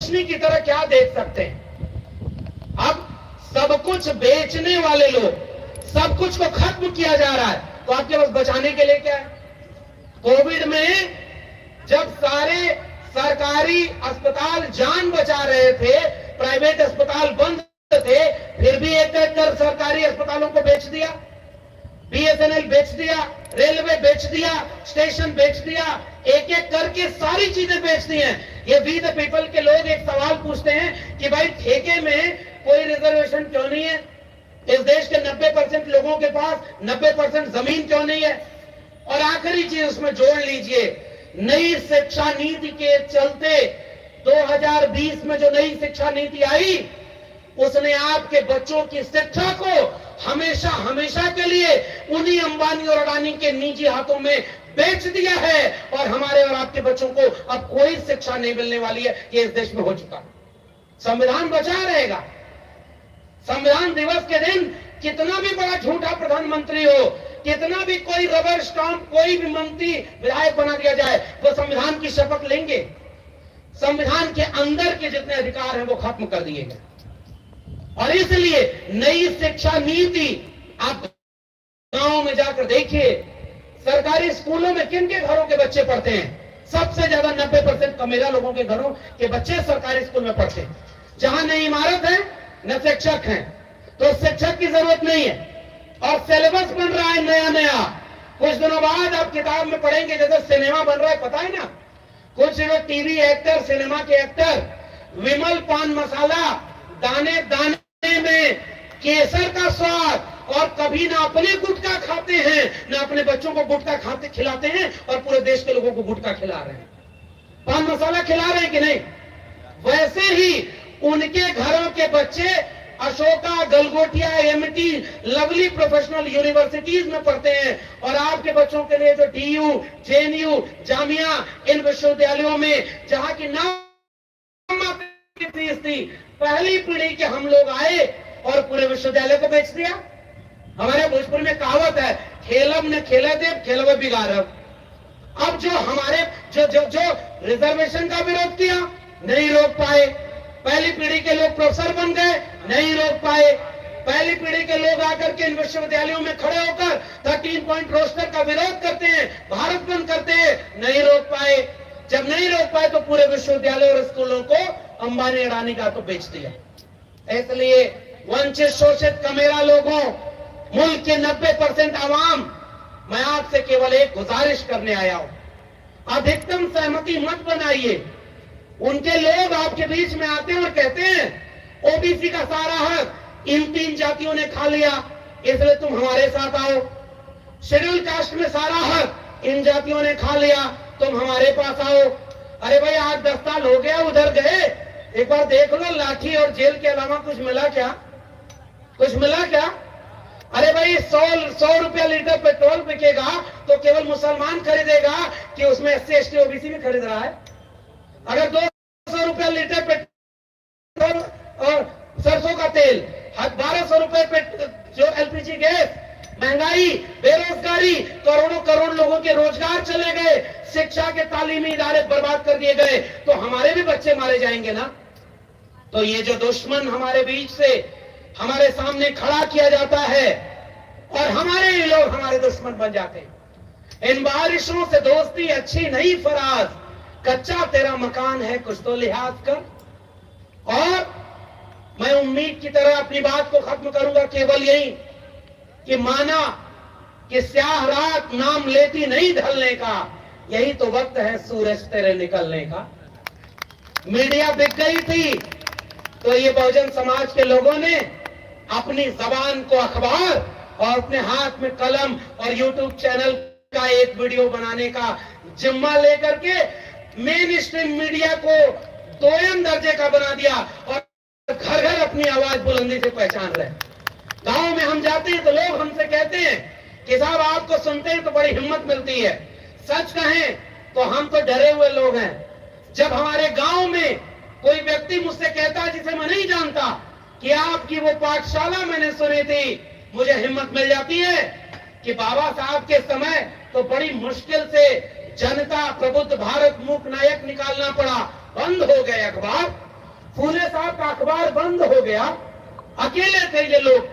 रोशनी की तरह क्या देख सकते हैं? अब सब कुछ बेचने वाले लोग, सब कुछ को खत्म किया जा रहा है, तो आपके पास बचाने के लिए क्या है? कोविड में जब सारे सरकारी अस्पताल जान बचा रहे थे, प्राइवेट अस्पताल बंद थे, फिर भी एक एक कर सरकारी अस्पतालों को बेच दिया, बीएसएनएल बेच दिया, रेलवे बेच दिया, स्टेशन बेच दिया, एक एक करके सारी चीजें बेच दी हैं। ये वी द पीपल के लोग एक सवाल पूछते हैं कि भाई ठेके में कोई रिजर्वेशन क्यों नहीं है? इस देश के 90% लोगों के पास 90% जमीन क्यों नहीं है? और आखिरी चीज उसमें जोड़ लीजिए, नई शिक्षा नीति के चलते 2020 में जो नई शिक्षा नीति आई, उसने आपके बच्चों की शिक्षा को हमेशा हमेशा के लिए उन्हीं अंबानी और अडानी के निजी हाथों में बेच दिया है, और हमारे और आपके बच्चों को अब कोई शिक्षा नहीं मिलने वाली है। ये इस देश में हो चुका। संविधान बचा रहेगा। संविधान दिवस के दिन कितना भी बड़ा झूठा प्रधानमंत्री हो, कितना भी कोई रबर स्टाम्प, कोई भी मंत्री विधायक बना दिया जाए, वो संविधान की शपथ लेंगे। संविधान के अंदर के जितने अधिकार हैं वो खत्म कर दिए गए। और इसलिए नई शिक्षा नीति, आप गांव में जाकर देखिए, सरकारी स्कूलों में किन के घरों के बच्चे पढ़ते हैं? सबसे ज्यादा 90% कमेरा लोगों के घरों के बच्चे सरकारी स्कूल में पढ़ते हैं। जहां न इमारत है न शिक्षक हैं, तो शिक्षक की जरूरत नहीं है। और सिलेबस बन रहा है नया नया। कुछ दिनों बाद आप किताब में पढ़ेंगे, जैसे सिनेमा बन रहा है, पता है ना, कुछ जो टीवी एक्टर, सिनेमा के एक्टर, विमल पान मसाला, दाने दाने में केसर का स्वाद, और कभी ना अपने गुटखा खाते हैं, ना अपने बच्चों को गुटखा खाते खिलाते हैं, और पूरे देश के लोगों को गुटखा खिला रहे हैं, पान मसाला खिला रहे हैं कि नहीं? वैसे ही उनके घरों के बच्चे अशोका, गलगोटिया, एमटी, लवली प्रोफेशनल यूनिवर्सिटीज में पढ़ते हैं, और आपके बच्चों के लिए जो डीयू, जेएनयू, जामिया, इन विश्वविद्यालयों में जहां की नाम फीस थी, पहली पीढ़ी के हम लोग आए और पूरे विश्वविद्यालय को बेच दिया। हमारे भोजपुर में कहावत है, खेलब न खेले दे, खेलब बिगाड़ब। अब जो हमारे जो रिजर्वेशन का विरोध किया, नहीं रोक पाए। पहली पीढ़ी के लोग प्रोफेसर बन गए, नहीं रोक पाए। पहली पीढ़ी के लोग आकर के इन विश्वविद्यालयों में खड़े होकर 13 पॉइंट रोस्टर का विरोध करते हैं, भारत बंद करते हैं, नहीं रोक पाए। जब नहीं रोक पाए तो पूरे विश्वविद्यालय और स्कूलों को अंबानी अडानी का तो बेच दिया। इसलिए वंचित, शोषित, कमेरा लोगों, मुल्क के 90% आवाम, मैं आपसे केवल एक गुजारिश करने आया हूं, अधिकतम सहमति मत बनाइए। उनके लोग आपके बीच में आते हैं और कहते हैं ओबीसी का सारा हक इन 3 जातियों ने खा लिया, इसलिए तुम हमारे साथ आओ। शेड्यूल कास्ट में सारा हक इन जातियों ने खा लिया, तुम हमारे पास आओ। अरे भाई 8-10 साल हो गया उधर गए, एक बार देख लो, लाठी और जेल के अलावा कुछ मिला क्या? कुछ मिला क्या? अरे भाई 100 रुपया लीटर पेट्रोल बिकेगा तो केवल मुसलमान खरीदेगा कि उसमें SC ST OBC भी खरीद रहा है? अगर 200 रुपया लीटर पेट्रोल और सरसों का तेल, 1200 रुपए जो LPG गैस, महंगाई, बेरोजगारी, करोड़ों करोड़ लोगों के रोजगार चले गए, शिक्षा के तालीमी इदारे बर्बाद कर दिए गए, तो हमारे भी बच्चे मारे जाएंगे ना। तो ये जो दुश्मन हमारे बीच से हमारे सामने खड़ा किया जाता है और हमारे ही लोग हमारे दुश्मन बन जाते हैं। इन बारिशों से दोस्ती अच्छी नहीं फराज, कच्चा तेरा मकान है कुछ तो लिहाज कर। और मैं उम्मीद की तरह अपनी बात को खत्म करूंगा केवल यही कि माना कि स्याह रात नाम लेती नहीं ढलने का, यही तो वक्त है सूरज तेरे निकलने का। मीडिया बिक गई थी तो ये बहुजन समाज के लोगों ने अपनी जबान को अखबार और अपने हाथ में कलम और यूट्यूब चैनल का एक वीडियो बनाने का जिम्मा लेकर के मेन स्ट्रीम मीडिया को 2ym दर्जे का बना दिया और घर घर अपनी आवाज बुलंदी से पहचान रहे। गांव में हम जाते हैं तो लोग हमसे कहते हैं कि साहब आपको सुनते हैं तो बड़ी हिम्मत मिलती है। सच कहें तो हम तो डरे हुए लोग हैं। जब हमारे गांव में कोई व्यक्ति मुझसे कहता है जिसे मैं नहीं जानता कि आपकी वो पाठशाला मैंने सुनी थी, मुझे हिम्मत मिल जाती है कि बाबा साहब के समय तो बड़ी मुश्किल से जनता प्रबुद्ध भारत मूक नायक निकालना पड़ा, बंद हो गए अखबार, आपका अखबार बंद हो गया, अकेले थे ये लोग,